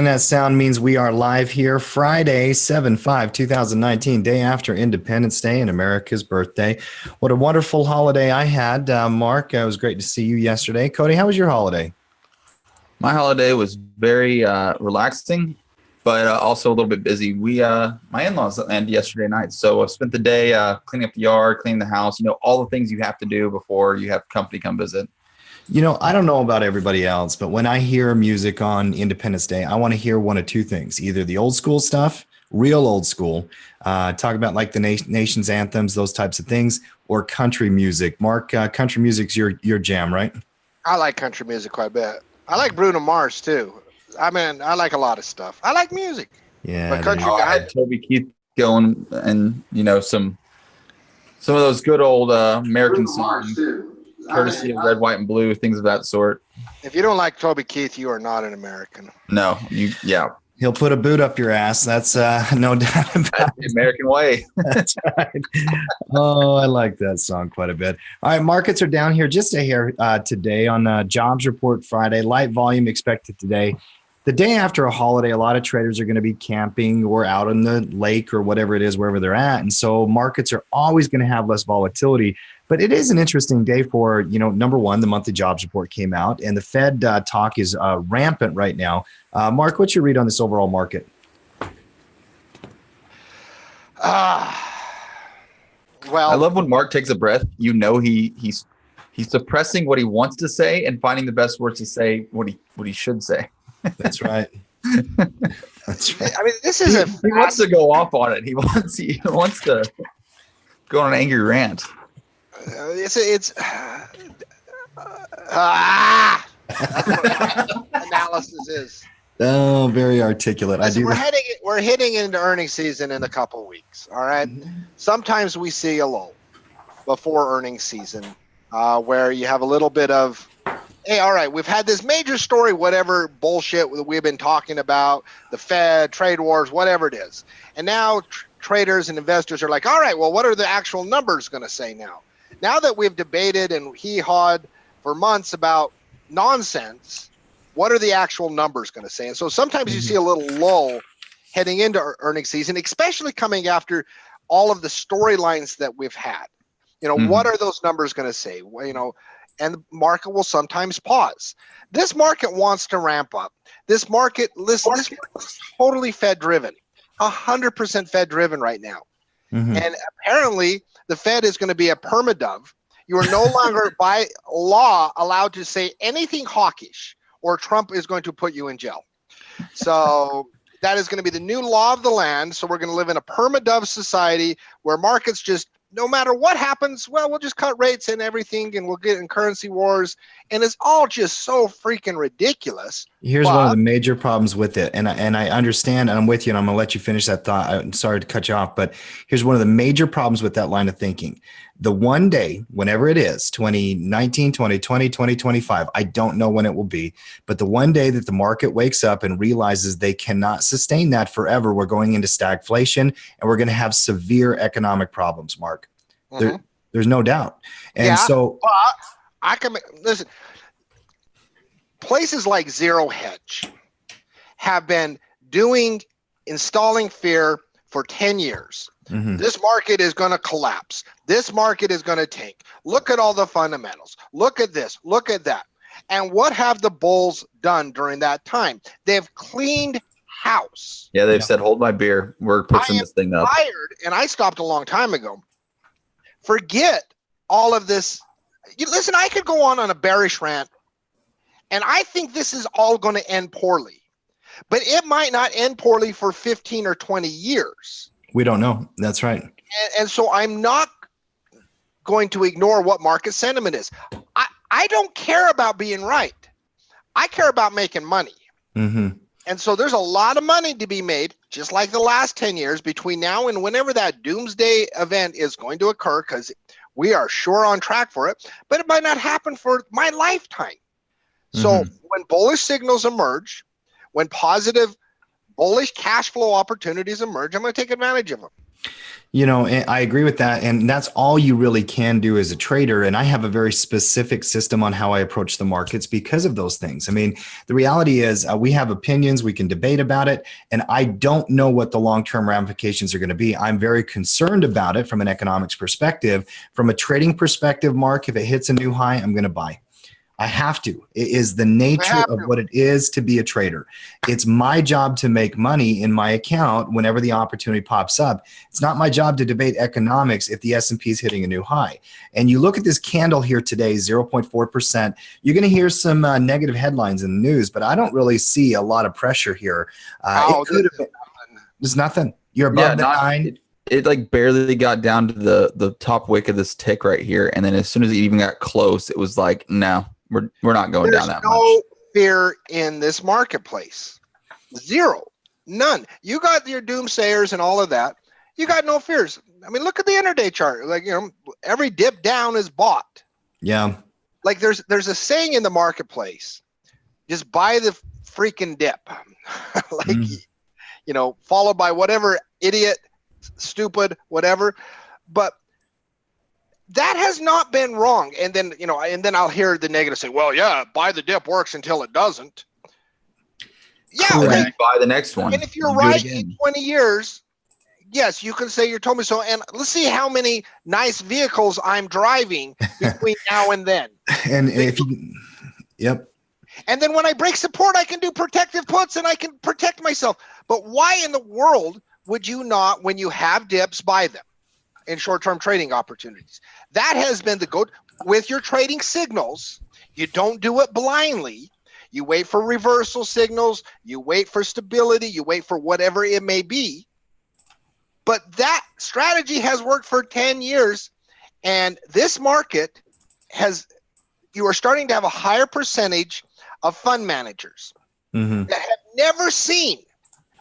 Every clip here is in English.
that sound means we are live here Friday, 7/5/2019, day after Independence Day and America's birthday. What a wonderful holiday I had. Mark, it was great to see you yesterday. Cody, how was your holiday? My holiday was very relaxing, but also a little bit busy. My in-laws landed yesterday night, so I spent the day cleaning up the yard, cleaning the house, all the things you have to do before you have company come visit. I don't know about everybody else, but when I hear music on Independence Day, I want to hear one of two things: either the old school stuff, real old school, talk about like the nation's anthems, those types of things, or country music. Mark, country music's your jam, right? I like country music quite a bit. I like Bruno Mars too. I mean, I like a lot of stuff. I like music. Yeah, but country. I had Toby Keith going, and some of those good old American songs, courtesy of Red, White, and Blue, things of that sort. If you don't like Toby Keith, you are not an American. No, yeah. He'll put a boot up your ass. That's no doubt about That's the American way. That's right. Oh, I like that song quite a bit. All right, markets are down here just a hair today on Jobs Report Friday. Light volume expected today. The day after a holiday, a lot of traders are going to be camping or out on the lake or whatever it is, wherever they're at. And so markets are always going to have less volatility. But it is an interesting day for, number one, the monthly jobs report came out, and the Fed talk is rampant right now. Mark, what's your read on this overall market? Well, I love when Mark takes a breath. He's suppressing what he wants to say and finding the best words to say what he should say. That's right. That's right. I mean, he wants to go off on it. He wants to go on an angry rant. That's what analysis is. Oh, very articulate. Listen, we're heading into earnings season in a couple weeks. All right. Sometimes we see a lull before earnings season, where you have a little bit of, hey, all right, we've had this major story, whatever bullshit we've been talking about, the Fed, trade wars, whatever it is, and now traders and investors are like, all right, well, what are the actual numbers going to say now? Now that we've debated and hee-hawed for months about nonsense, what are the actual numbers going to say? And so sometimes you see a little lull heading into earnings season, especially coming after all of the storylines that we've had. What are those numbers going to say? And the market will sometimes pause. This market wants to ramp up. This market, listen, this market is totally Fed-driven, 100% Fed-driven right now. And apparently, the Fed is going to be a permadove. You are no longer, by law, allowed to say anything hawkish, or Trump is going to put you in jail. So that is going to be the new law of the land. So we're going to live in a permadove society where markets just, no matter what happens, well, we'll just cut rates and everything, and we'll get in currency wars. And it's all just so freaking ridiculous. Here's one of the major problems with it. And I understand, and I'm with you, and I'm going to let you finish that thought. I'm sorry to cut you off, but here's one of the major problems with that line of thinking. The one day, whenever it is, 2019, 2020, 2025, I don't know when it will be, but the one day that the market wakes up and realizes they cannot sustain that forever, we're going into stagflation, and we're going to have severe economic problems, Mark. There's no doubt. And but I can listen. Places like Zero Hedge have been installing fear for 10 years. This market is going to collapse. This market is going to tank. Look at all the fundamentals. Look at this. Look at that. And what have the bulls done during that time? They've cleaned house. Yeah, they've said, hold my beer. We're pushing this thing up. Tired, and I stopped a long time ago. Forget all of this. Listen, I could go on a bearish rant, and I think this is all going to end poorly. But it might not end poorly for 15 or 20 years. We don't know. That's right. And so I'm not going to ignore what market sentiment is. I don't care about being right. I care about making money. And so there's a lot of money to be made, just like the last 10 years, between now and whenever that doomsday event is going to occur, because we are sure on track for it, but it might not happen for my lifetime. So when bullish signals emerge, when positive bullish cash flow opportunities emerge, I'm going to take advantage of them. And I agree with that. And that's all you really can do as a trader. And I have a very specific system on how I approach the markets because of those things. I mean, the reality is we have opinions, we can debate about it. And I don't know what the long-term ramifications are going to be. I'm very concerned about it from an economics perspective. From a trading perspective, Mark, if it hits a new high, I'm going to buy. I have to. It is the nature of what it is to be a trader. It's my job to make money in my account whenever the opportunity pops up. It's not my job to debate economics if the S&P is hitting a new high. And you look at this candle here today, 0.4%. You're going to hear some negative headlines in the news, but I don't really see a lot of pressure here. There's nothing. You're above the 9. It like barely got down to the top wick of this tick right here. And then as soon as it even got close, it was like, no. We're not going down that much. There's no fear in this marketplace. Zero. None. You got your doomsayers and all of that. You got no fears. I mean, look at the intraday chart. Like, every dip down is bought. Yeah. Like there's a saying in the marketplace, just buy the freaking dip. Followed by whatever idiot, stupid, whatever. But that has not been wrong. And then, I'll hear the negative say, well, yeah, buy the dip works until it doesn't. Yeah. Like, buy the next one. And if you're right in 20 years, yes, you can say you told me so. And let's see how many nice vehicles I'm driving between now and then. Yep. And then when I break support, I can do protective puts and I can protect myself. But why in the world would you not, when you have dips, buy them in short-term trading opportunities? That has been the go with your trading signals. You don't do it blindly. You wait for reversal signals. You wait for stability. You wait for whatever it may be. But that strategy has worked for 10 years. And this market you are starting to have a higher percentage of fund managers that have never seen.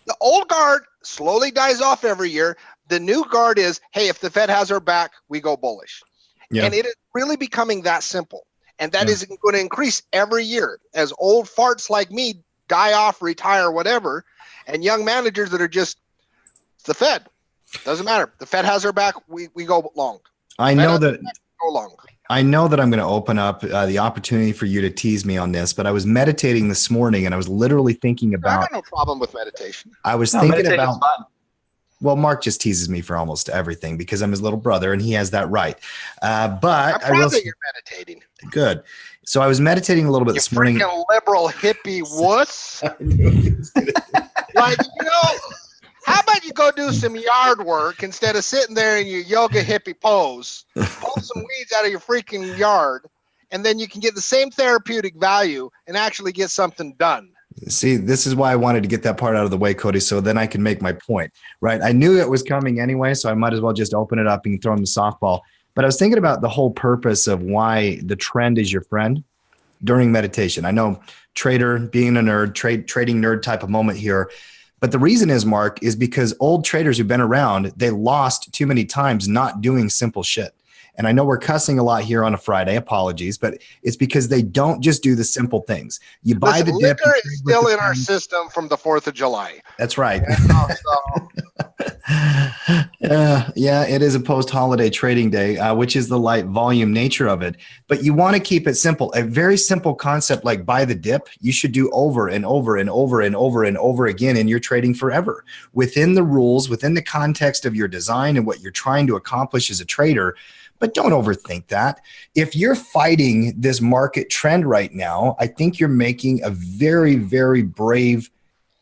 The old guard slowly dies off every year. The new guard is, hey, if the Fed has our back, we go bullish. Yeah. And it is really becoming that simple. And that is going to increase every year as old farts like me die off, retire, whatever, and young managers that are just, it's the Fed. Doesn't matter. The Fed has our back, we go long. I know that go long. I know that I'm going to open up the opportunity for you to tease me on this, but I was meditating this morning and I was literally thinking about. I got no problem with meditation. I was thinking about. Well, Mark just teases me for almost everything because I'm his little brother and he has that right. But I'm proud that you're meditating. Good. So I was meditating a little bit this morning. You liberal hippie wuss. How about you go do some yard work instead of sitting there in your yoga hippie pose, pull some weeds out of your freaking yard, and then you can get the same therapeutic value and actually get something done. See, this is why I wanted to get that part out of the way, Cody, so then I can make my point, right? I knew it was coming anyway, so I might as well just open it up and throw him the softball. But I was thinking about the whole purpose of why the trend is your friend during meditation. I know trader, being a nerd, trading nerd type of moment here. But the reason is, Mark, is because old traders who've been around, they lost too many times not doing simple shit. And I know we're cussing a lot here on a Friday, apologies, but it's because they don't just do the simple things. You buy the dip. Liquor is still in our system from the 4th of July. That's right. Yeah, it is a post-holiday trading day, which is the light volume nature of it. But you want to keep it simple. A very simple concept like buy the dip, you should do over and over and over and over and over again in your trading forever. Within the rules, within the context of your design and what you're trying to accomplish as a trader. But don't overthink that. If you're fighting this market trend right now, I think you're making a very, very brave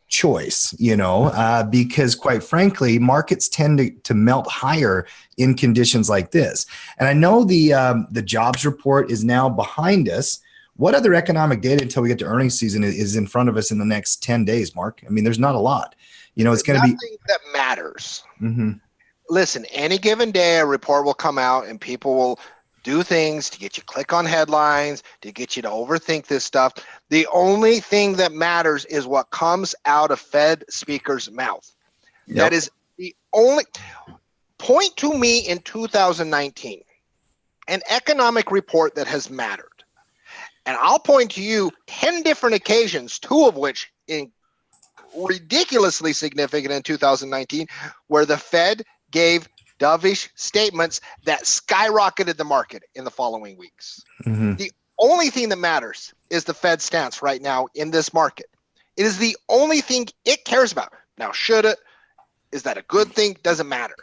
choice, because quite frankly, markets tend to melt higher in conditions like this. And I know the jobs report is now behind us. What other economic data until we get to earnings season is in front of us in the next 10 days, Mark? I mean, there's not a lot. It's going to be nothing that matters. Listen, any given day, a report will come out and people will do things to get you click on headlines, to get you to overthink this stuff. The only thing that matters is what comes out of Fed speaker's mouth. Yep. That is the only point to me in 2019, an economic report that has mattered. And I'll point to you 10 different occasions, 2 of which in ridiculously significant in 2019, where the Fed gave dovish statements that skyrocketed the market in the following weeks. Mhm. The only thing that matters is the Fed stance right now in this market. It is the only thing it cares about. Now, should it? Is that a good thing? Doesn't matter.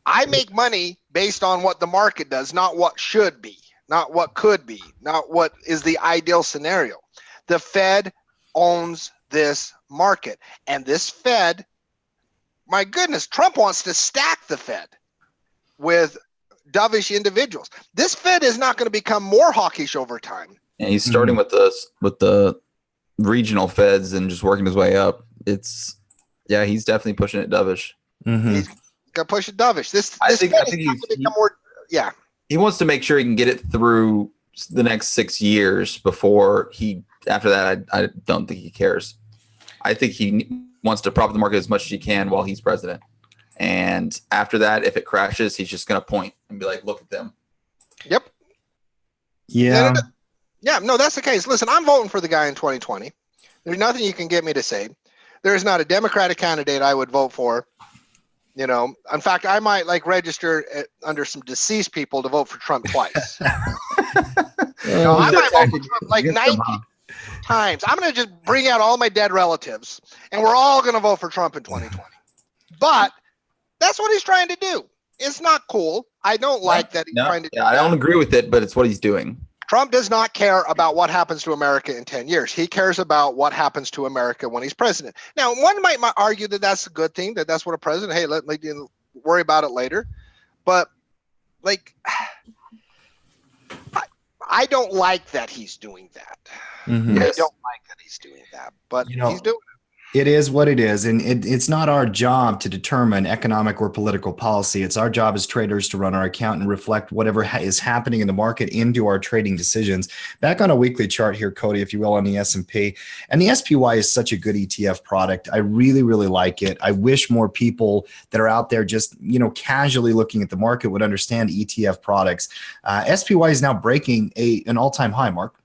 I make money based on what the market does, not what should be, not what could be, not what is the ideal scenario. The Fed owns this market. And this Fed, my goodness, Trump wants to stack the Fed with dovish individuals. This Fed is not going to become more hawkish over time. And he's starting with the regional feds and just working his way up. He's definitely pushing it dovish. Mhm. He's going to push it dovish. I think he wants to make sure he can get it through the next 6 years before after that, I don't think he cares. I think he wants to prop the market as much as he can while he's president. And after that, if it crashes, he's just going to point and be like, look at them. Yep. Yeah. Yeah, no, that's the case. Listen, I'm voting for the guy in 2020. There's nothing you can get me to say. There is not a Democratic candidate I would vote for. You know, in fact, I might register under some deceased people to vote for Trump twice. I might vote for Trump 90 times. I'm going to just bring out all my dead relatives, and we're all going to vote for Trump in 2020. But that's what he's trying to do. It's not cool. I don't like that he's trying to do that. I don't agree with it, but it's what he's doing. Trump does not care about what happens to America in 10 years. He cares about what happens to America when he's president. Now, one might argue that that's a good thing, that that's what a president, hey, let me worry about it later. But, I don't like that he's doing that. Mhm. I don't like that he's doing that, but he's doing it. It is what it is. And it's not our job to determine economic or political policy. It's our job as traders to run our account and reflect whatever is happening in the market into our trading decisions. Back on a weekly chart here, Cody, if you will, on the S&P. And the SPY is such a good ETF product. I really, really like it. I wish more people that are out there just, casually looking at the market would understand ETF products. SPY is now breaking an all-time high, Mark.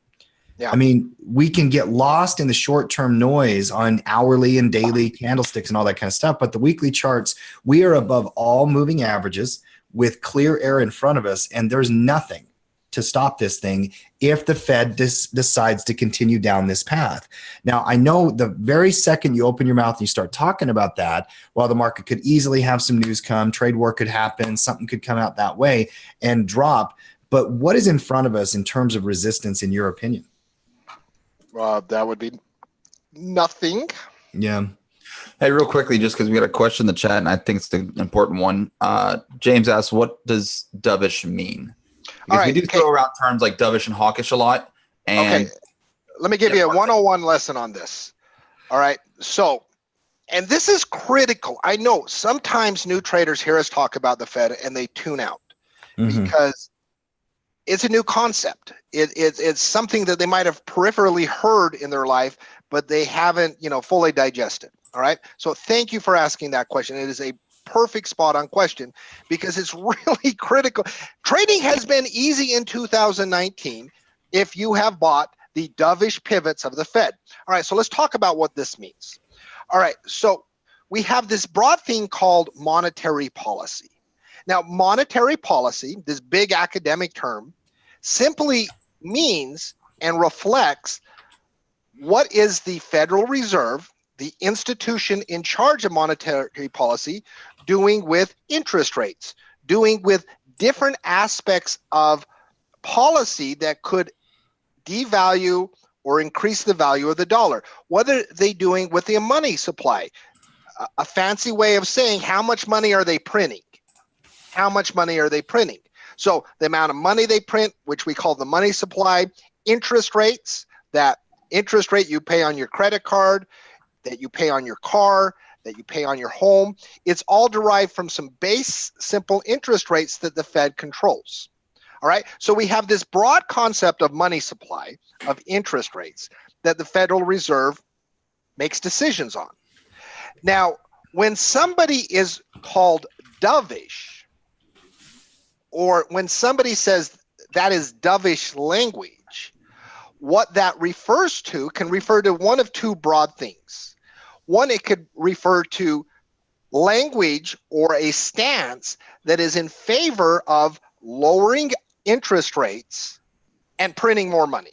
Yeah. I mean, we can get lost in the short-term noise on hourly and daily candlesticks and all that kind of stuff. But the weekly charts, we are above all moving averages with clear air in front of us. And there's nothing to stop this thing if the Fed decides to continue down this path. Now, I know the very second you open your mouth and you start talking about that, while the market could easily have some news come, trade war could happen, something could come out that way and drop. But what is in front of us in terms of resistance, in your opinion? That would be nothing. Yeah. Hey, real quickly, just because we got a question in the chat, and I think it's an important one. James asked, what does dovish mean? Because we do throw around terms like dovish and hawkish a lot. And let me give you a 101 lesson on this. All right. So, and this is critical. I know sometimes new traders hear us talk about the Fed and they tune out because it's a new concept. It's something that they might have peripherally heard in their life, but they haven't, fully digested. All right. So thank you for asking that question. It is a perfect spot on question because it's really critical. Trading has been easy in 2019 if you have bought the dovish pivots of the Fed. All right. So let's talk about what this means. All right. So we have this broad thing called monetary policy. Now, monetary policy, this big academic term, simply means and reflects what is the Federal Reserve, the institution in charge of monetary policy, doing with interest rates, doing with different aspects of policy that could devalue or increase the value of the dollar. What are they doing with the money supply? A fancy way of saying how much money are they printing? How much money are they printing? So the amount of money they print, which we call the money supply, interest rates, that interest rate you pay on your credit card, that you pay on your car, that you pay on your home, it's all derived from some base simple interest rates that the Fed controls. All right. So we have this broad concept of money supply, of interest rates that the Federal Reserve makes decisions on. Now, when somebody is called dovish, or when somebody says that is dovish language, what that refers to can refer to one of two broad things. One, it could refer to language or a stance that is in favor of lowering interest rates and printing more money.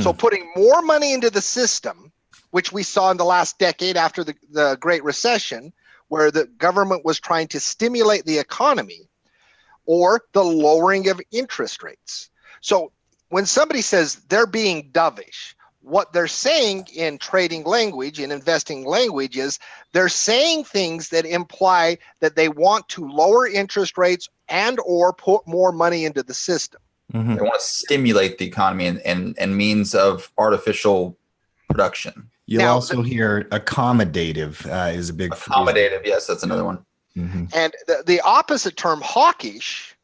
So putting more money into the system, which we saw in the last decade after the Great Recession, where the government was trying to stimulate the economy, or the lowering of interest rates. So when somebody says they're being dovish, what they're saying in trading language, in investing language, is they're saying things that imply that they want to lower interest rates and or put more money into the system. They want to stimulate the economy and means of artificial production. You'll also hear accommodative is a big accommodative. Yes, that's another one. And the opposite term, hawkish,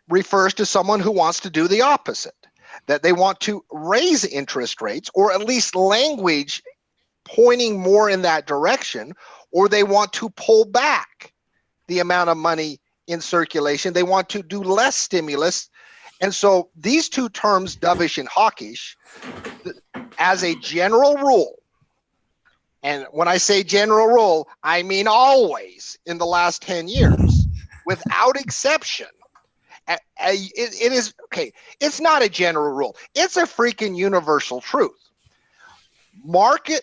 refers to someone who wants to do the opposite, that they want to raise interest rates, or at least language pointing more in that direction, or they want to pull back the amount of money in circulation. They want to do less stimulus. And so these two terms, dovish and hawkish, as a general rule, and when I say general rule, I mean always in the last 10 years, without exception, it is, okay, it's not a general rule. It's a freaking universal truth. Market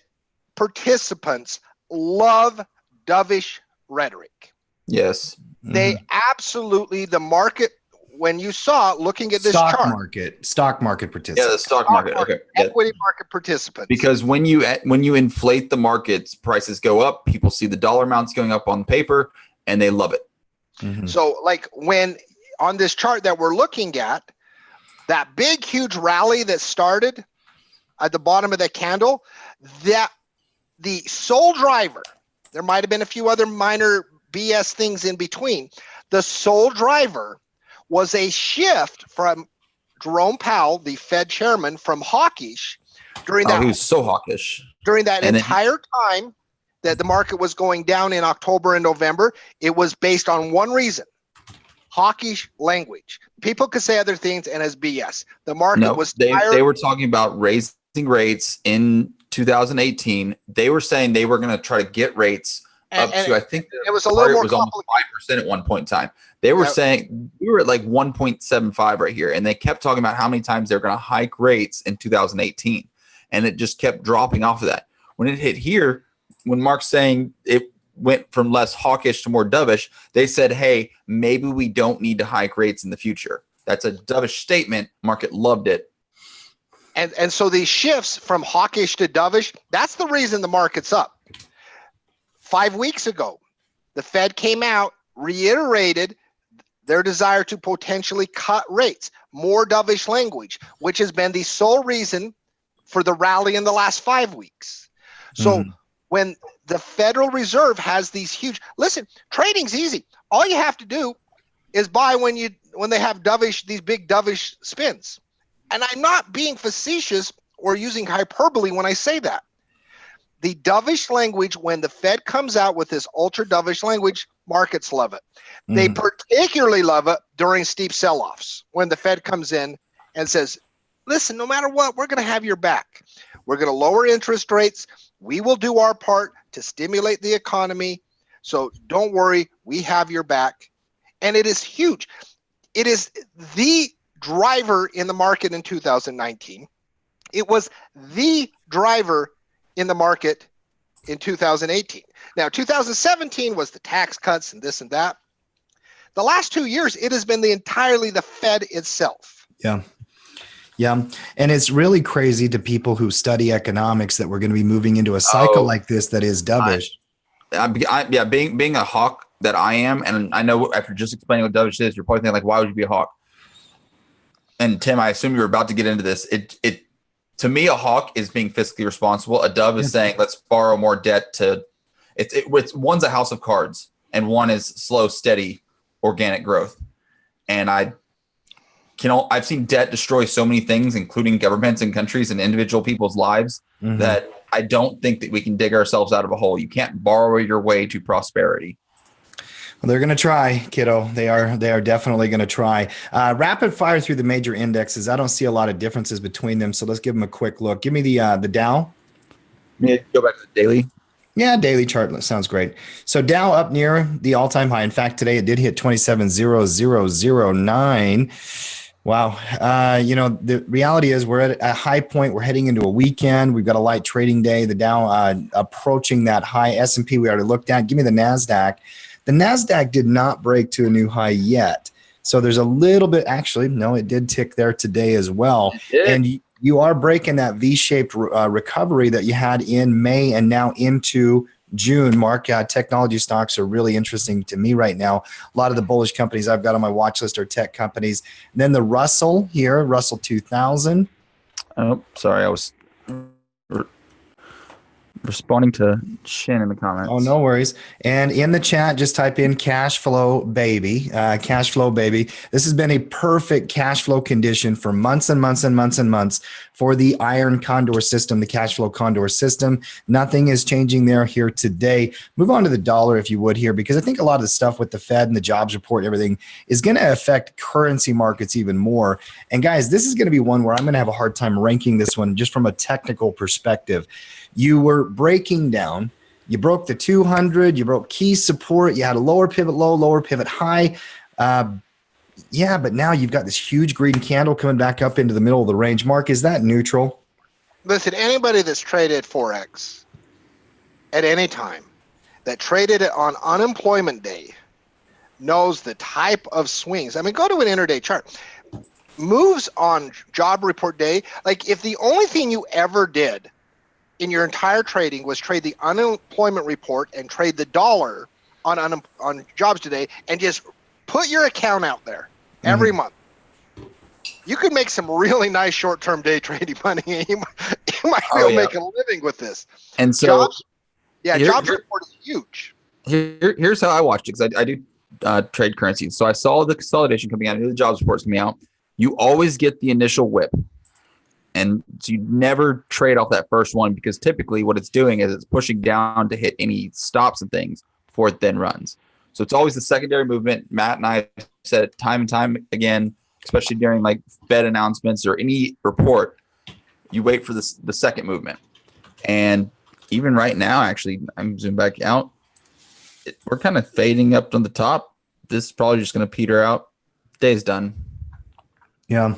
participants love dovish rhetoric. Yes. They absolutely, the market, when you saw looking at this stock chart, market participants. Yeah, the stock market. Okay. Equity market participants. Because when you inflate the markets, prices go up. People see the dollar amounts going up on paper, and they love it. So, like when on this chart that we're looking at, that big, huge rally that started at the bottom of the candle, that the sole driver, there might have been a few other minor BS things in between. The sole driver was a shift from Jerome Powell, the Fed chairman, from hawkish during that. He was so hawkish during that entire time that the market was going down in October and November. It was based on one reason: hawkish language. People could say other things, and as BS. The market was tired. They were talking about raising rates in 2018. They were saying they were going to try to get rates up to, I think it was a little more almost 5% at one point in time. They were saying we were at like 1.75 right here, and they kept talking about how many times they're going to hike rates in 2018, and it just kept dropping off of that. When it hit here, when Mark's saying it went from less hawkish to more dovish, they said, hey, maybe we don't need to hike rates in the future. That's a dovish statement. Market loved it. And so these shifts from hawkish to dovish, that's the reason the market's up. 5 weeks ago, the Fed came out, reiterated their desire to potentially cut rates, more dovish language, which has been the sole reason for the rally in the last 5 weeks. So when the Federal Reserve has these huge, listen, trading's easy. All you have to do is buy when they have dovish, these big dovish spins. And I'm not being facetious or using hyperbole when I say that. The dovish language, when the Fed comes out with this ultra dovish language, markets love it. They particularly love it during steep sell-offs, when the Fed comes in and says, listen, no matter what, we're going to have your back. We're going to lower interest rates. We will do our part to stimulate the economy. So don't worry, we have your back. And it is huge. It is the driver in the market in 2019. It was the driver in the market in 2018. Now, 2017 was the tax cuts and this and that. The last 2 years, it has been entirely the Fed itself. Yeah. Yeah. And it's really crazy to people who study economics that we're going to be moving into a cycle like this that is dovish. Being a hawk that I am, and I know after just explaining what dovish is, you're probably thinking, like, why would you be a hawk? And Tim, I assume you're about to get into this. It to me, a hawk is being fiscally responsible. A dove is saying, let's borrow more debt to it's one's a house of cards and one is slow, steady, organic growth. And I've seen debt destroy so many things, including governments and countries and individual people's lives, that I don't think that we can dig ourselves out of a hole. You can't borrow your way to prosperity. Well, they're going to try, kiddo. They are definitely going to try. Rapid fire through the major indexes. I don't see a lot of differences between them, so let's give them a quick look. Give me the Dow. Go back to the daily. Yeah, daily chart sounds great. So Dow up near the all-time high. In fact, today it did hit 27,009. Wow. The reality is we're at a high point. We're heading into a weekend. We've got a light trading day. The Dow approaching that high. S&P we already looked at. Give me the NASDAQ. The NASDAQ did not break to a new high yet. So there's a little bit, actually, no, it did tick there today as well. And you are breaking that V-shaped recovery that you had in May and now into June. Mark, technology stocks are really interesting to me right now. A lot of the bullish companies I've got on my watch list are tech companies. And then the Russell here, Russell 2000. Oh, sorry. I was responding to Shin in the comments. Oh, no worries. And in the chat, just type in cash flow baby. Cash flow baby. This has been a perfect cash flow condition for months and months and months and months for the iron condor system, the cash flow condor system. Nothing is changing there here today. Move on to the dollar if you would here, because I think a lot of the stuff with the Fed and the jobs report and everything is going to affect currency markets even more. And guys, this is going to be one where I'm going to have a hard time ranking this one just from a technical perspective. You were breaking down. You broke the 200. You broke key support. You had a lower pivot low, lower pivot high. Yeah, but now you've got this huge green candle coming back up into the middle of the range. Mark, is that neutral? Listen, anybody that's traded Forex at any time that traded it on unemployment day knows the type of swings. I mean, go to an intraday chart. Moves on job report day. Like if the only thing you ever did in your entire trading was trade the unemployment report and trade the dollar on jobs today and just put your account out there every month, you could make some really nice short-term day trading money. You might be able to make a living with this. And so jobs report is huge. Here's how I watched it, because I do trade currencies. So I saw the consolidation coming out, I knew the jobs reports coming out. You always get the initial whip. And so you never trade off that first one, because typically what it's doing is it's pushing down to hit any stops and things before it then runs. So it's always the secondary movement. Matt and I said it time and time again, especially during like Fed announcements or any report, you wait for the second movement. And even right now, actually, I'm zooming back out. We're kind of fading up on the top. This is probably just going to peter out. Day's done. Yeah.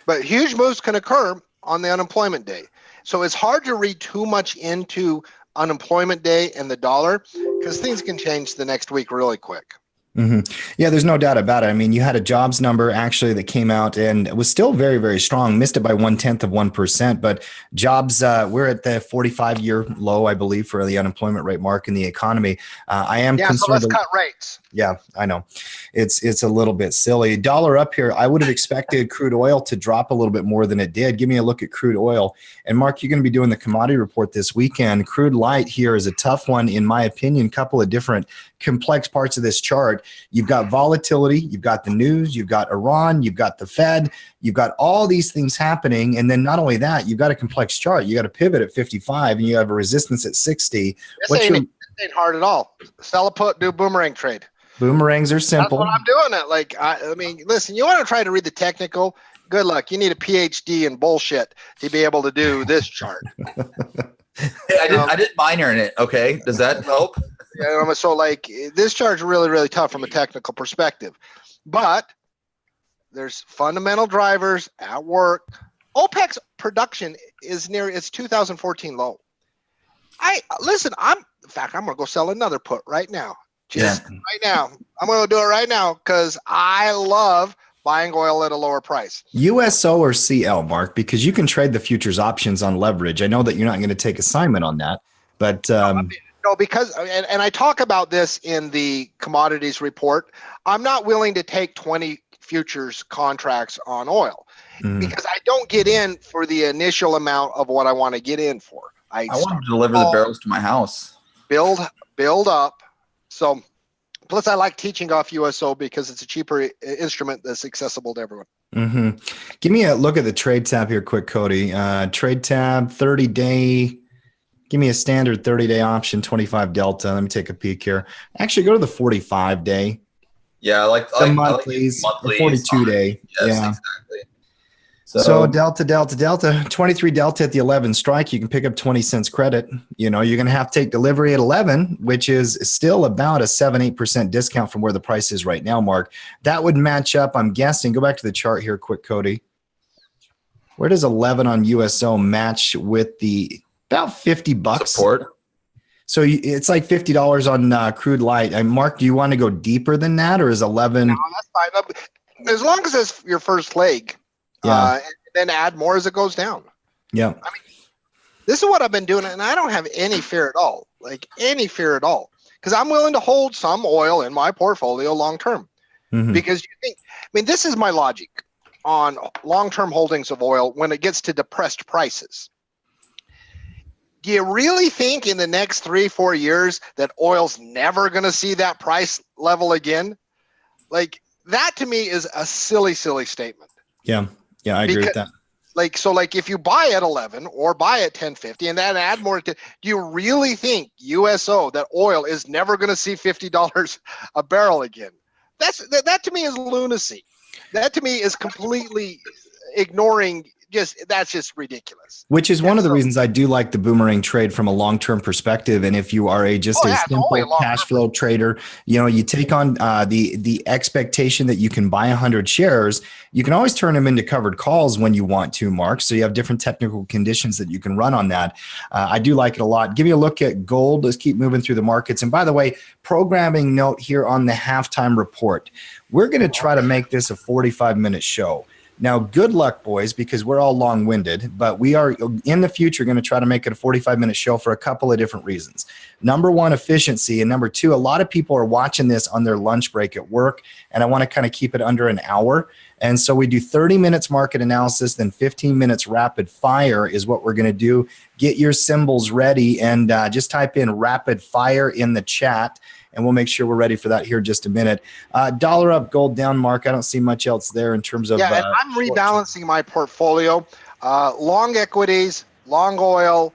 But huge moves can occur on the unemployment day. So it's hard to read too much into unemployment day and the dollar, because things can change the next week really quick. Mm-hmm. Yeah, there's no doubt about it. I mean, you had a jobs number actually that came out and it was still very, very strong, missed it by 0.1%, but jobs, we're at the 45-year low, I believe, for the unemployment rate mark in the economy. I am concerned. So let's cut rates. Yeah, I know. It's a little bit silly. Dollar up here. I would have expected crude oil to drop a little bit more than it did. Give me a look at crude oil. And Mark, you're going to be doing the commodity report this weekend. Crude light here is a tough one, in my opinion. Couple of different complex parts of this chart. You've got volatility. You've got the news. You've got Iran. You've got the Fed. You've got all these things happening. And then not only that, you've got a complex chart. You got a pivot at 55 and you have a resistance at 60. This ain't hard at all. Sell a put, do boomerang trade. Boomerangs are simple. That's what I'm doing. It like I mean, listen. You want to try to read the technical? Good luck. You need a PhD in bullshit to be able to do this chart. Hey, I did minor in it. Okay, does that help? Yeah. So like this chart's really, really tough from a technical perspective, but there's fundamental drivers at work. OPEC's production is near its 2014 low. In fact, I'm gonna go sell another put right now. Right now. I'm going to do it right now because I love buying oil at a lower price. USO or CL, Mark, because you can trade the futures options on leverage. I know that you're not going to take assignment on that, but no, because and I talk about this in the commodities report. I'm not willing to take 20 futures contracts on oil because I don't get in for the initial amount of what I want to get in for. I want to deliver the barrels to my house. Build up. So, plus I like teaching off USO because it's a cheaper instrument that's accessible to everyone. Mm-hmm. Give me a look at the trade tab here quick, Cody. Trade tab, 30-day. Give me a standard 30-day option, 25 delta. Let me take a peek here. Actually, go to the 45-day. Yeah, I like the monthlies, the 42-day. Yes, exactly. So Delta, 23 Delta at the 11 strike, you can pick up 20 cents credit. You're going to have to take delivery at 11, which is still about a 7-8% discount from where the price is right now, Mark. That would match up, I'm guessing. Go back to the chart here quick, Cody. Where does 11 on USO match with the about $50 support? So it's like $50 on crude light. And Mark, do you want to go deeper than that, or is 11? No, that's fine. As long as it's your first leg. Yeah. And then add more as it goes down. Yeah. I mean, this is what I've been doing, and I don't have any fear at all, because I'm willing to hold some oil in my portfolio long term. Mm-hmm. Because this is my logic on long-term holdings of oil when it gets to depressed prices. Do you really think in the next 3-4 years that oil's never going to see that price level again? Like, that to me is a silly statement. Yeah. Yeah, I agree with that. Like if you buy at 11 or buy at 10.50 and then add more, do you really think USO, that oil is never going to see $50 a barrel again? That to me is lunacy. That to me is completely ignoring. That's just ridiculous. Which is one of the reasons I do like the boomerang trade from a long-term perspective. And if you are a simple cash flow trader, you take on the expectation that you can buy 100 shares. You can always turn them into covered calls when you want to, Mark. So you have different technical conditions that you can run on that. I do like it a lot. Give you a look at gold. Let's keep moving through the markets. And by the way, programming note here on the halftime report. We're going to try to make this a 45-minute show. Now, good luck, boys, because we're all long-winded, but we are in the future going to try to make it a 45-minute show for a couple of different reasons. Number one, efficiency. And number two, a lot of people are watching this on their lunch break at work, and I want to kind of keep it under an hour. And so we do 30 minutes market analysis, then 15 minutes rapid fire is what we're going to do. Get your symbols ready and just type in rapid fire in the chat. And we'll make sure we're ready for that here in just a minute. Dollar up, gold down, Mark. I don't see much else there in terms of. Yeah, and I'm rebalancing my portfolio. Long equities, long oil,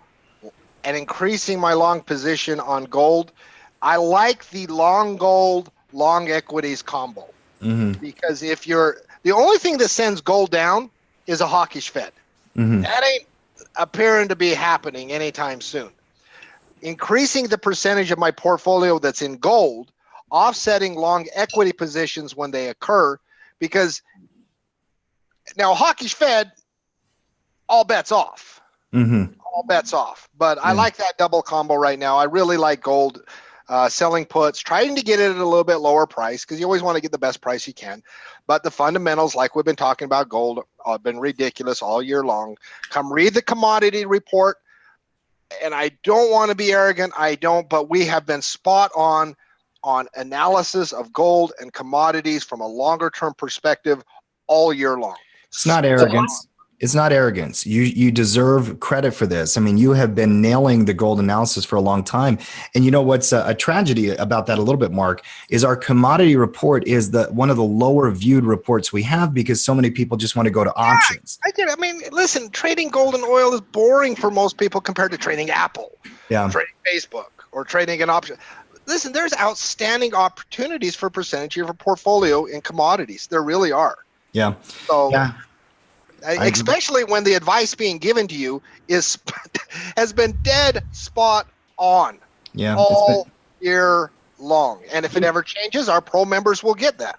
and increasing my long position on gold. I like the long gold, long equities combo. Mm-hmm. Because the only thing that sends gold down is a hawkish Fed. Mm-hmm. That ain't appearing to be happening anytime soon. Increasing the percentage of my portfolio that's in gold, offsetting long equity positions when they occur, because now hawkish Fed, all bets off. Mm-hmm. All bets off. But I like that double combo right now. I really like gold, selling puts, trying to get it at a little bit lower price because you always want to get the best price you can. But the fundamentals, like we've been talking about gold, have been ridiculous all year long. Come read the commodity report. And I don't want to be arrogant. But we have been spot on analysis of gold and commodities from a longer term perspective all year long. It's not arrogance. It's not arrogance. You deserve credit for this. I mean, you have been nailing the gold analysis for a long time. And you know what's a tragedy about that a little bit, Mark, is our commodity report is one of the lower viewed reports we have because so many people just want to go to options. I get it. I mean, listen, trading gold and oil is boring for most people compared to trading Apple, trading Facebook, or trading an option. Listen, there's outstanding opportunities for percentage of your portfolio in commodities. There really are. Yeah. So. Yeah. Especially when the advice being given to you has been dead spot on all year long. And if it ever changes, our pro members will get that.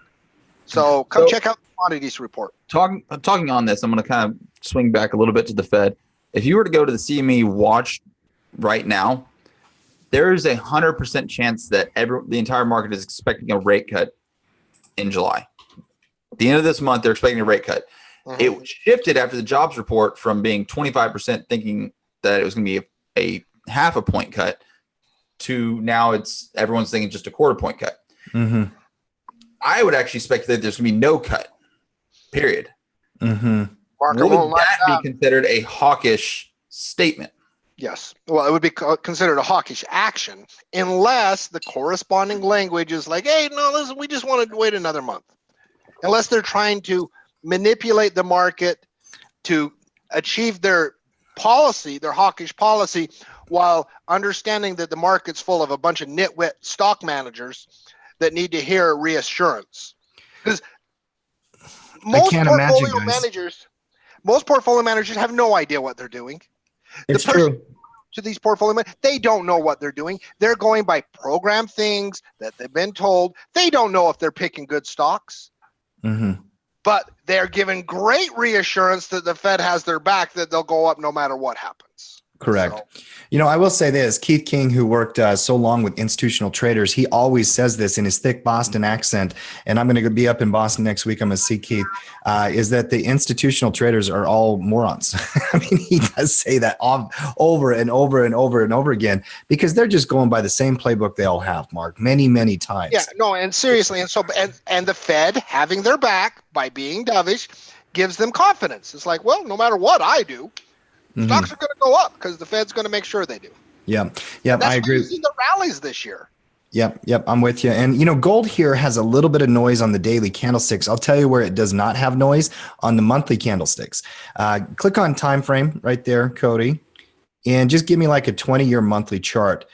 So come check out the commodities report. Talking on this, I'm going to kind of swing back a little bit to the Fed. If you were to go to the CME watch right now, there is 100% chance that the entire market is expecting a rate cut in July. At the end of this month, they're expecting a rate cut. Mm-hmm. It shifted after the jobs report from being 25% thinking that it was going to be a half a point cut to now everyone's thinking just a quarter point cut. Mm-hmm. I would actually speculate there's going to be no cut, period. Mm-hmm. Would that be considered a hawkish statement? Yes. Well, it would be considered a hawkish action unless the corresponding language is like, hey, no, listen, we just want to wait another month. Unless they're trying to manipulate the market to achieve their policy, their hawkish policy, while understanding that the market's full of a bunch of nitwit stock managers that need to hear reassurance. Because most portfolio managers, Most portfolio managers have no idea what they're doing. It's true. To these portfolio managers, they don't know what they're doing. They're going by program things that they've been told. They don't know if they're picking good stocks. Mm-hmm. But they're given great reassurance that the Fed has their back, that they'll go up no matter what happens. Correct. So, You know, I will say this, Keith King, who worked so long with institutional traders, he always says this in his thick Boston accent, and I'm going to be up in Boston next week. I'm going to see Keith, is that the institutional traders are all morons. I mean, he does say that over and over and over and over again, because they're just going by the same playbook they all have, Mark, many, many times. yeah, no, and seriously, and the Fed having their back by being dovish gives them confidence. It's like, well, no matter what I do, stocks are going to go up because the Fed's going to make sure they do. Yeah, That's I agree. why you see the rallies this year. Yep, I'm with you. And, you know, gold here has a little bit of noise on the daily candlesticks. I'll tell you where it does not have noise, on the monthly candlesticks. Click on time frame right there, Cody, and just give me like a 20-year monthly chart.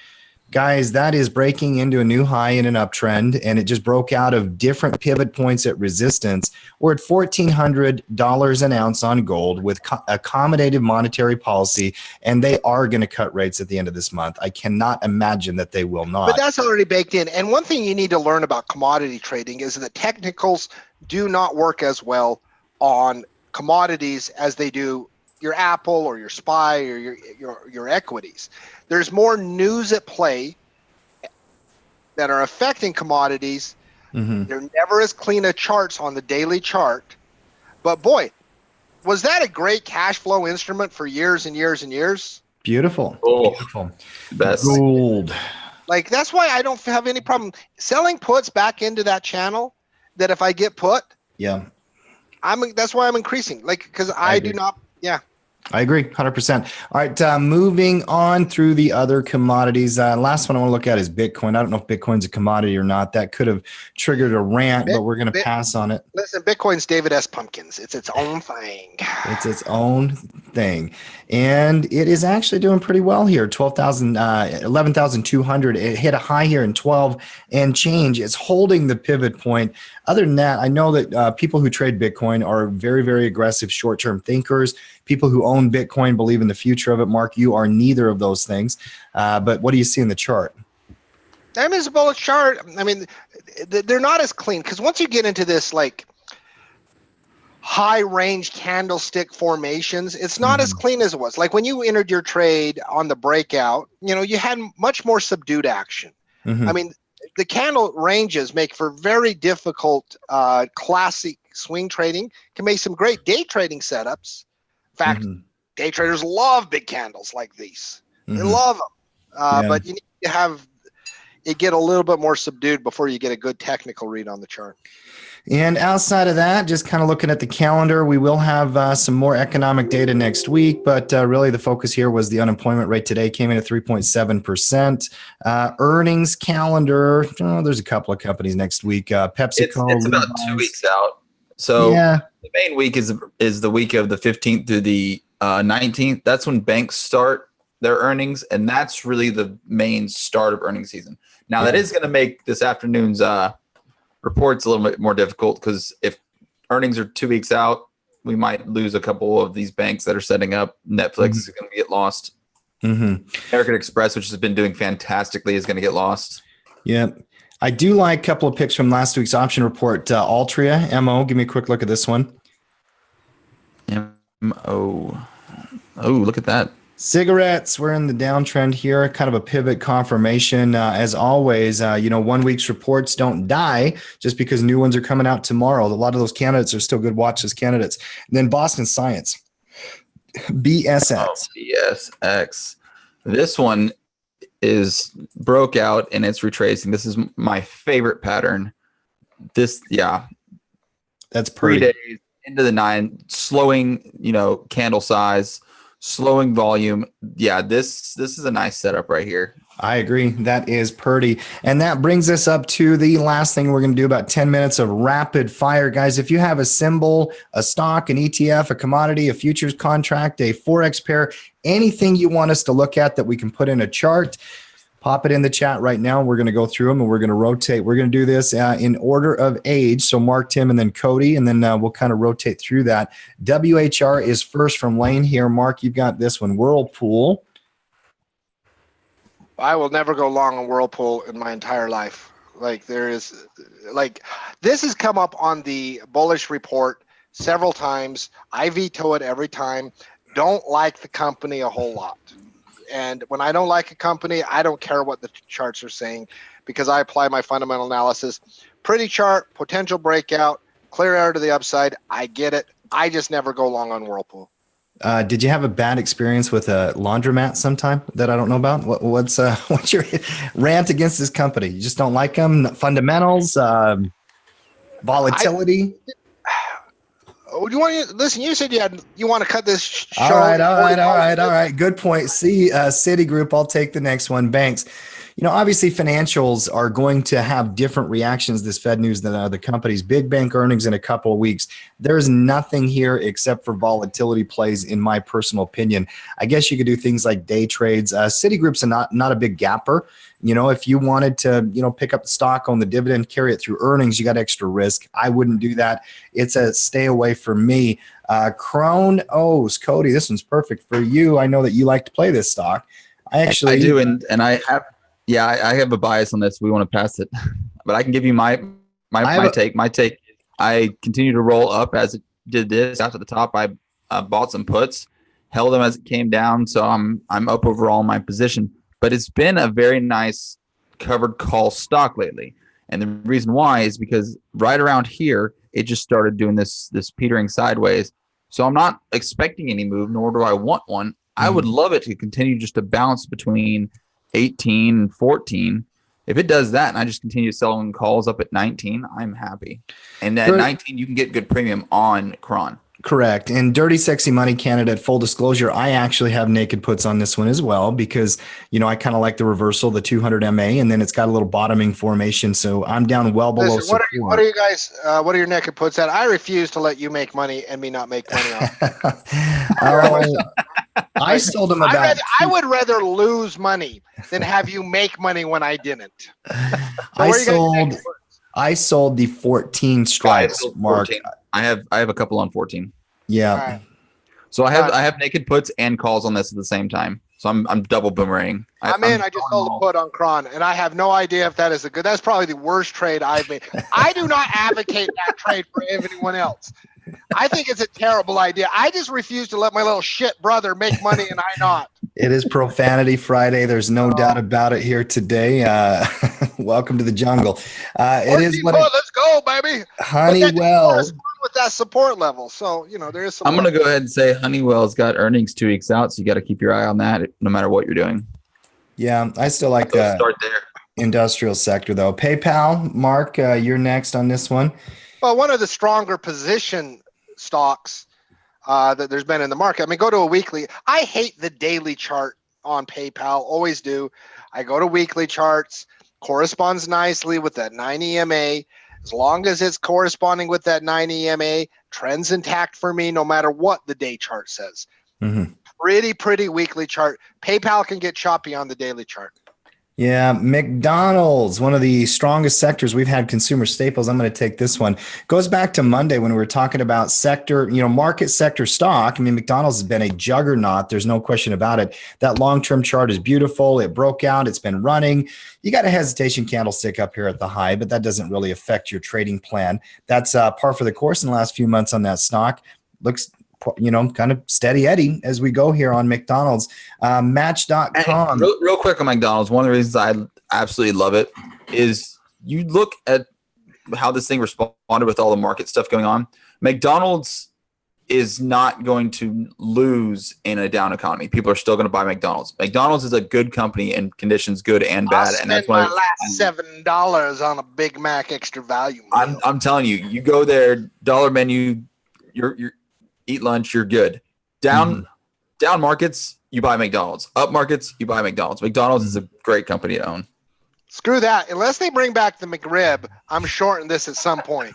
Guys, that is breaking into a new high in an uptrend, and it just broke out of different pivot points at resistance. We're at $1,400 an ounce on gold with accommodative monetary policy, and they are going to cut rates at the end of this month. I cannot imagine that they will not. But that's already baked in. And one thing you need to learn about commodity trading is that technicals do not work as well on commodities as they do your Apple or your SPY or your equities. There's more news at play that are affecting commodities. They're never as clean as charts on the daily chart. But boy, was that a great cash flow instrument for years and years and years? Beautiful. Oh, Beautiful. best. Gold. Like, that's why I don't have any problem selling puts back into that channel, that if I get put, Yeah. that's why I'm increasing. Like, because I do not, yeah. I agree, 100%. All right, moving on through the other commodities. Last one I want to look at is Bitcoin. I don't know if Bitcoin's a commodity or not. That could have triggered a rant, but we're going to pass on it. Listen, Bitcoin's David S. Pumpkins. It's its own thing. It's its own thing. And it is actually doing pretty well here. 11,200. It hit a high here in 12 and change. It's holding the pivot point. Other than that, I know that people who trade Bitcoin are very, very aggressive short-term thinkers. People who own Bitcoin believe in the future of it. Mark, you are neither of those things. But what do you see in the chart? I mean, it's a bullish chart. I mean, they're not as clean, because once you get into this, like, high range candlestick formations, it's not as clean as it was. Like when you entered your trade on the breakout, you know, you had much more subdued action. I mean, the candle ranges make for very difficult classic swing trading, can make some great day trading setups. In fact, day traders love big candles like these. They love them. But you need to have it get a little bit more subdued before you get a good technical read on the chart. And outside of that, just kind of looking at the calendar, we will have some more economic data next week, but really the focus here was the unemployment rate today came in at 3.7%. Earnings calendar, there's a couple of companies next week. PepsiCo. It's about 2 weeks out. So the main week is the week of the 15th through the 19th. That's when banks start their earnings, and that's really the main start of earnings season. Now, that is going to make this afternoon's reports a little bit more difficult, because if earnings are 2 weeks out, we might lose a couple of these banks that are setting up. Netflix is going to get lost. American Express, which has been doing fantastically, is going to get lost. Yep. I do like a couple of picks from last week's option report. Altria, MO, give me a quick look at this one. MO. Oh, look at that. Cigarettes, we're in the downtrend here, kind of a pivot confirmation. As always, 1 week's reports don't die just because new ones are coming out tomorrow. A lot of those candidates are still good watch list candidates. And then Boston Science, BSX. Oh, BSX. This one is broke out and it's retracing. This is my favorite pattern. That's pretty. 3 days into the 9, slowing, candle size, slowing volume. Yeah, this is a nice setup right here. I agree. That is pretty. And that brings us up to the last thing we're going to do, about 10 minutes of rapid fire. Guys, if you have a symbol, a stock, an ETF, a commodity, a futures contract, a Forex pair, anything you want us to look at that we can put in a chart, Pop it in the chat right now. We're going to go through them and we're going to rotate. We're going to do this in order of age. So Mark, Tim, and then Cody, and then we'll kind of rotate through that. WHR is first from Lane here. Mark, you've got this one. Whirlpool. I will never go long on Whirlpool in my entire life. This has come up on the bullish report several times. I veto it every time. Don't like the company a whole lot. And when I don't like a company, I don't care what the charts are saying because I apply my fundamental analysis. Pretty chart, potential breakout, clear air to the upside. I get it. I just never go long on Whirlpool. Did you have a bad experience with a laundromat sometime that I don't know about? What's your rant against this company? You just don't like them? Fundamentals, volatility? Listen, you said you want to cut this show. All right. Good point. See, Citigroup, I'll take the next one. Banks. Obviously financials are going to have different reactions this Fed news than other companies. Big bank earnings in a couple of weeks. There's nothing here except for volatility plays, in my personal opinion. I guess you could do things like day trades. Citigroup's not a big gapper. If you wanted to, pick up the stock on the dividend, carry it through earnings, you got extra risk. I wouldn't do that. It's a stay away for me. Crone O's. Cody, this one's perfect for you. I know that you like to play this stock. I do, and I have. Yeah, I have a bias on this. We want to pass it, but I can give you my take. My take. I continue to roll up as it did this out to the top. I bought some puts, held them as it came down, so I'm up overall in my position. But it's been a very nice covered call stock lately, and the reason why is because right around here it just started doing this petering sideways. So I'm not expecting any move, nor do I want one. I would love it to continue just to bounce between 18 and 14. If it does that and I just continue selling calls up at 19, I'm happy. And at 19, you can get good premium on Cron. Correct. And Dirty Sexy Money candidate, full disclosure, I actually have naked puts on this one as well because, I kind of like the reversal, the 200 MA, and then it's got a little bottoming formation. So I'm down well below support. What are you guys, what are your naked puts at? I refuse to let you make money and me not make money on I sold them about. I would rather lose money than have you make money when I didn't. I sold the 14 strikes, Mark. 14. I have a couple on 14. Yeah. Right. So I have naked puts and calls on this at the same time. So I'm double boomerang. I just sold a put on Cron, and I have no idea if that is a good. That's probably the worst trade I've made. I do not advocate that trade for anyone else. I think it's a terrible idea. I just refuse to let my little shit brother make money and I not. It is Profanity Friday. There's no doubt about it here today. Welcome to the jungle. It is what let's go, baby. Honeywell with that support level. So, there is some. I'm going to go ahead and say Honeywell's got earnings 2 weeks out, so you got to keep your eye on that no matter what you're doing. Yeah, I still like that. Start there. Industrial sector, though. PayPal, Mark, you're next on this one. Well, one of the stronger position stocks that there's been in the market. I mean, go to a weekly. I hate the daily chart on PayPal. Always do. I go to weekly charts. Corresponds nicely with that 9 EMA. As long as it's corresponding with that 9 EMA, trend's intact for me no matter what the day chart says. Mm-hmm. Pretty weekly chart. PayPal can get choppy on the daily chart. Yeah, McDonald's, one of the strongest sectors. We've had consumer staples. I'm going to take this one. Goes back to Monday when we were talking about sector, market sector stock. I mean, McDonald's has been a juggernaut. There's no question about it. That long-term chart is beautiful. It broke out. It's been running. You got a hesitation candlestick up here at the high, but that doesn't really affect your trading plan. That's par for the course in the last few months on that stock. Looks kind of steady Eddie as we go here on McDonald's. Match.com. Real quick on McDonald's, one of the reasons I absolutely love it is you look at how this thing responded with all the market stuff going on. McDonald's is not going to lose in a down economy. People are still going to buy McDonald's. McDonald's is a good company in conditions good and bad. And that's why last $7 on a Big Mac extra value meal. I'm telling you, you go there, dollar menu, you're eat lunch, you're good. Down markets, you buy McDonald's. Up markets, you buy McDonald's. McDonald's is a great company to own. Screw that. Unless they bring back the McRib, I'm shorting this at some point.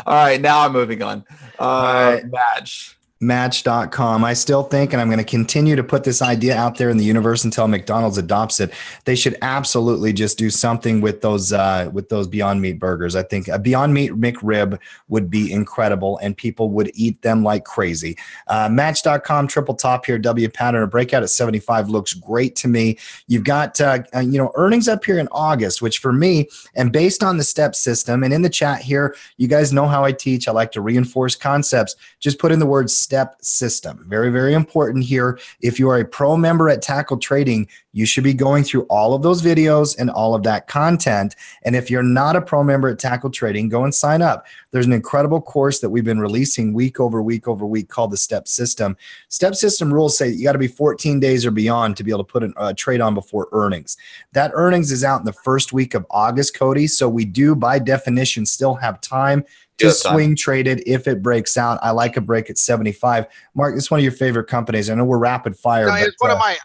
All right, now I'm moving on. Match. Match.com. I still think, and I'm going to continue to put this idea out there in the universe until McDonald's adopts it. They should absolutely just do something with those Beyond Meat burgers. I think a Beyond Meat McRib would be incredible, and people would eat them like crazy. Match.com, triple top here, W pattern, a breakout at 75 looks great to me. You've got earnings up here in August, which for me, and based on the step system, and in the chat here, you guys know how I teach. I like to reinforce concepts. Just put in the word step system. Very, very important here. If you are a pro member at Tackle Trading, you should be going through all of those videos and all of that content. And if you're not a pro member at Tackle Trading, go and sign up. There's an incredible course that we've been releasing week over week over week called the Step System. Step System rules say you got to be 14 days or beyond to be able to put a trade on before earnings. That earnings is out in the first week of August, Cody. So we do, by definition, still have time to swing trade it if it breaks out. I like a break at 75. Mark, this is one of your favorite companies. I know we're rapid fire. No, it's one of my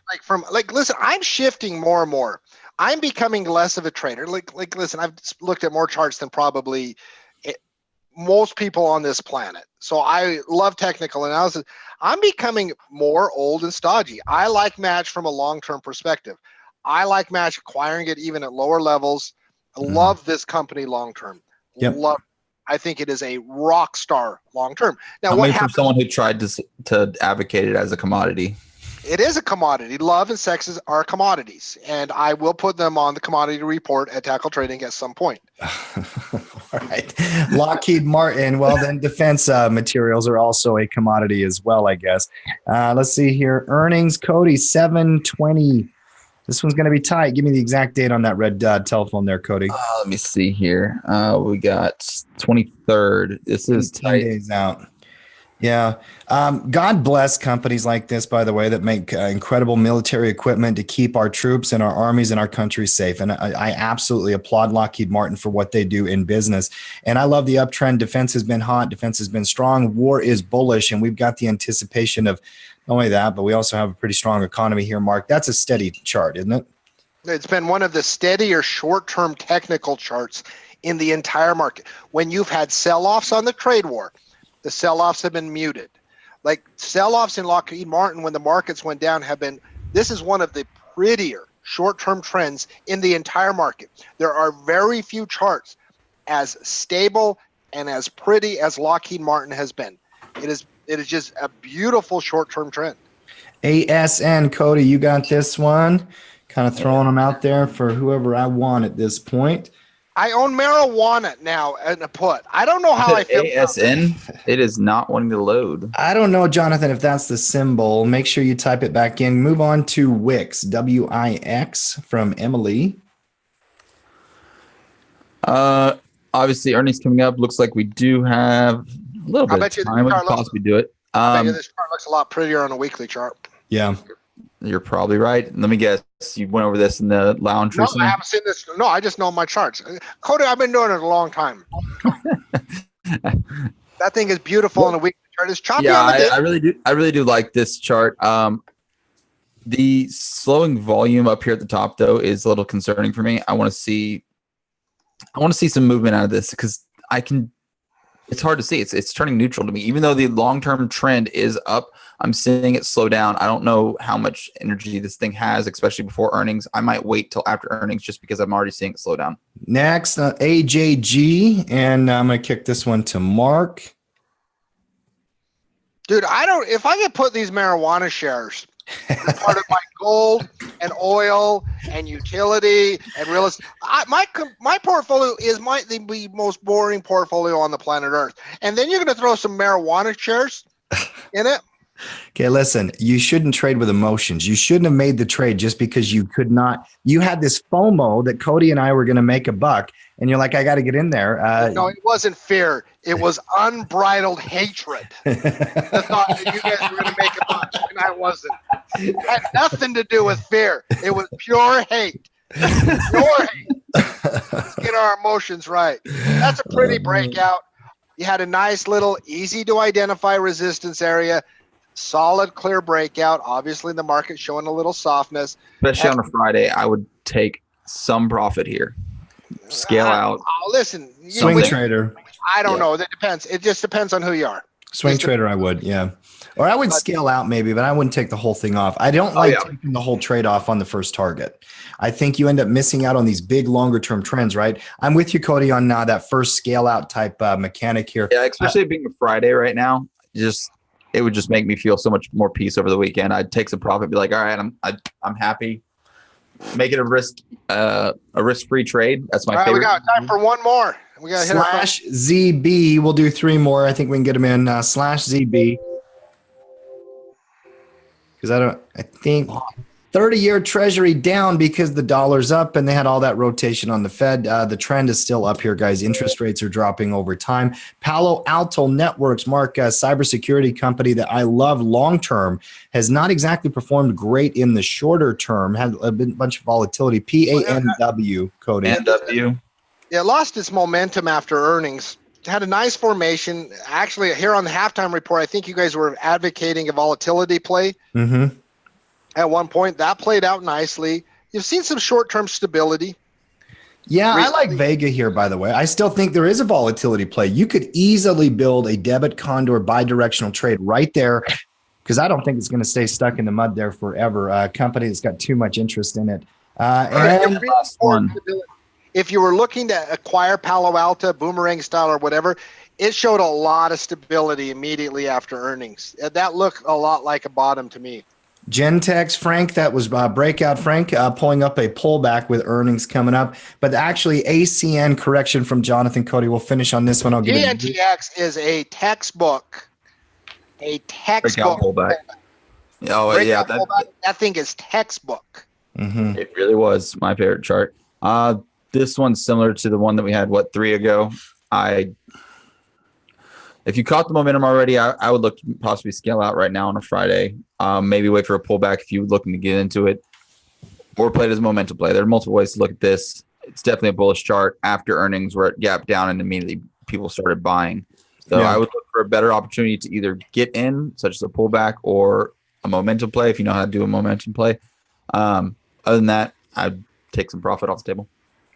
listen, I'm shifting more and more. I'm becoming less of a trader. Listen, I've looked at more charts than probably most people on this planet. So I love technical analysis. I'm becoming more old and stodgy. I like Match from a long-term perspective. I like Match acquiring it even at lower levels. I love this company long-term. Yep. I think it is a rock star long term. Now, what happened? From someone who tried to advocate it as a commodity. It is a commodity. Love and sex are commodities, and I will put them on the commodity report at Tackle Trading at some point. All right. Lockheed Martin. Well, then defense materials are also a commodity as well, I guess. Let's see here. Earnings, Cody, 720. This one's going to be tight. Give me the exact date on that red telephone there, Cody. Let me see here. We got 23rd. This is 10 days out. Yeah. God bless companies like this, by the way, that make incredible military equipment to keep our troops and our armies and our country safe. And I absolutely applaud Lockheed Martin for what they do in business. And I love the uptrend. Defense has been hot. Defense has been strong. War is bullish. And we've got the anticipation of not only that, but we also have a pretty strong economy here, Mark. That's a steady chart, isn't it? It's been one of the steadier short-term technical charts in the entire market. When you've had sell-offs on the trade war, the sell-offs have been muted. Like sell-offs in Lockheed Martin when the markets went down this is one of the prettier short-term trends in the entire market. There are very few charts as stable and as pretty as Lockheed Martin has been. It is just a beautiful short-term trend. ASN, Cody, you got this one. Kind of throwing them out there for whoever I want at this point. I own marijuana now in a put. I don't know how I feel. ASN, it is not wanting to load. I don't know, Jonathan, if that's the symbol. Make sure you type it back in. Move on to Wix, WIX from Emily. Obviously, earnings coming up. Looks like we do have a little bit of time. We can possibly do it. I bet you this chart looks a lot prettier on a weekly chart. Yeah. You're probably right. Let me guess. You went over this in the lounge recently? No, I haven't seen this. No, I just know my charts. Cody, I've been doing it a long time. That thing is beautiful on a weekly chart. It's choppy on the day. I really do like this chart. The slowing volume up here at the top, though, is a little concerning for me. I want to see some movement out of this because it's hard to see. It's turning neutral to me. Even though the long-term trend is up, I'm seeing it slow down. I don't know how much energy this thing has, especially before earnings. I might wait till after earnings just because I'm already seeing it slow down. Next, AJG, and I'm going to kick this one to Mark. Dude, if I could put these marijuana shares as part of my gold and oil and utility and real estate, my portfolio is the most boring portfolio on the planet Earth. And then you're going to throw some marijuana shares in it? Okay, listen, you shouldn't trade with emotions. You shouldn't have made the trade just because you could not. You had this FOMO that Cody and I were going to make a buck, and you're like, I got to get in there. No, it wasn't fear. It was unbridled hatred. The thought that you guys were going to make a buck, and I wasn't. It had nothing to do with fear. It was pure hate. Pure hate. Let's get our emotions right. That's a pretty breakout. You had a nice little easy to identify resistance area. Solid, clear breakout. Obviously, the market showing a little softness. Especially on a Friday, I would take some profit here. Scale out. Listen. Swing trader. I don't know. That depends. It just depends on who you are. Swing trader, I would, yeah. Or I would scale out maybe, but I wouldn't take the whole thing off. I don't like taking the whole trade off on the first target. I think you end up missing out on these big longer term trends, right? I'm with you, Cody, on that first scale out type mechanic here. Yeah, especially being a Friday right now, it would just make me feel so much more peace over the weekend. I'd take some profit, be like, all right, I'm happy. Make it a risk-free trade. That's my favorite. We got time for one more. We got slash ZB. We'll do 3 more. I think we can get them in slash ZB. Because I think 30-year treasury down because the dollar's up and they had all that rotation on the Fed. The trend is still up here, guys. Interest rates are dropping over time. Palo Alto Networks, Mark, a cybersecurity company that I love long-term, has not exactly performed great in the shorter term, had a bunch of volatility. PANW, Cody. PANW. It lost its momentum after earnings. Had a nice formation. Actually, here on the halftime report, I think you guys were advocating a volatility play. Mm-hmm. At one point, that played out nicely. You've seen some short-term stability. Yeah, recently. I like Vega here, by the way. I still think there is a volatility play. You could easily build a debit condor bi-directional trade right there because I don't think it's going to stay stuck in the mud there forever. A company that's got too much interest in it. And last one. If you were looking to acquire Palo Alto, boomerang style or whatever, it showed a lot of stability immediately after earnings. That looked a lot like a bottom to me. Gentex, Frank, that was breakout, Frank, pulling up a pullback with earnings coming up. But actually, ACN correction from Jonathan. Cody, we'll finish on this one. I'll get GNTX is a textbook. Breakout pullback. Oh, yeah. That thing is textbook. Mm-hmm. It really was my favorite chart. This one's similar to the one that we had, 3 ago. If you caught the momentum already, I would look to possibly scale out right now on a Friday. Maybe wait for a pullback if you're looking to get into it, or play it as a momentum play. There are multiple ways to look at this. It's definitely a bullish chart after earnings where it gapped down and immediately people started buying. So I would look for a better opportunity to either get in, such as a pullback, or a momentum play if you know how to do a momentum play. Other than that, I'd take some profit off the table.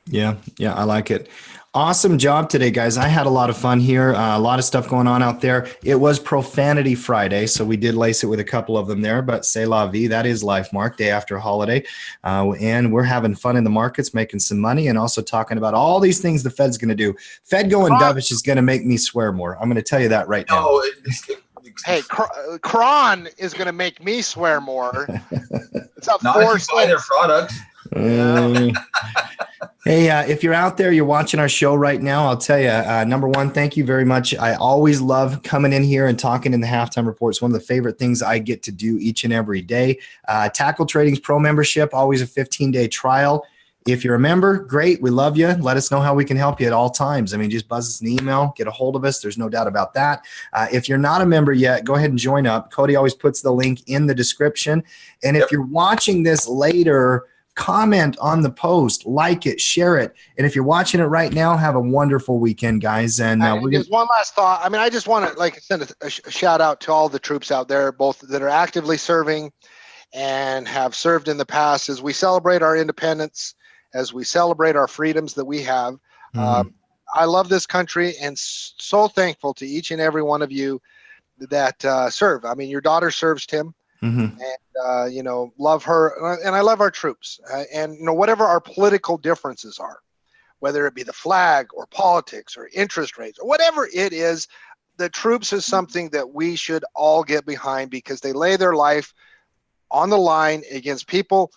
Yeah, I like it. Awesome job today, guys. I had a lot of fun here. A lot of stuff going on out there. It was Profanity Friday, so we did lace it with a couple of them there, but c'est la vie. That is life, Mark, day after holiday. And we're having fun in the markets, making some money, and also talking about all these things the Fed's going to do. Fed going dovish is going to make me swear more. I'm going to tell you that right now. Hey, Kron is going to make me swear more. It's up not 4 if you buy their product. Hey, if you're out there, you're watching our show right now, I'll tell you, number one, thank you very much. I always love coming in here and talking in the halftime report. It's one of the favorite things I get to do each and every day. Tackle Trading's Pro membership, always a 15-day trial. If you're a member, great. We love you. Let us know how we can help you at all times. I mean, just buzz us an email, get a hold of us. There's no doubt about that. If you're not a member yet, go ahead and join up. Cody always puts the link in the description. And if you're watching this later, comment on the post, like it, share it. And if you're watching it right now, have a wonderful weekend, guys. And there's one last thought. I mean, I just want to send a shout out to all the troops out there, both that are actively serving and have served in the past, as we celebrate our independence, as we celebrate our freedoms that we have. I love this country and so thankful to each and every one of you that serve. I mean, your daughter serves, Tim. Mm-hmm. And, love her. And I love our troops. And, whatever our political differences are, whether it be the flag or politics or interest rates or whatever it is, the troops is something that we should all get behind, because they lay their life on the line against people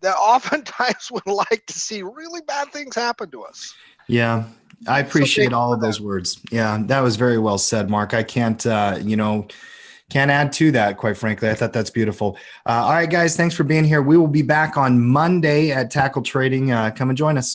that oftentimes would like to see really bad things happen to us. Yeah, I appreciate all of those words. Yeah, that was very well said, Mark. I can't, can't add to that, quite frankly. I thought that's beautiful. All right, guys, thanks for being here. We will be back on Monday at Tackle Trading. Come and join us.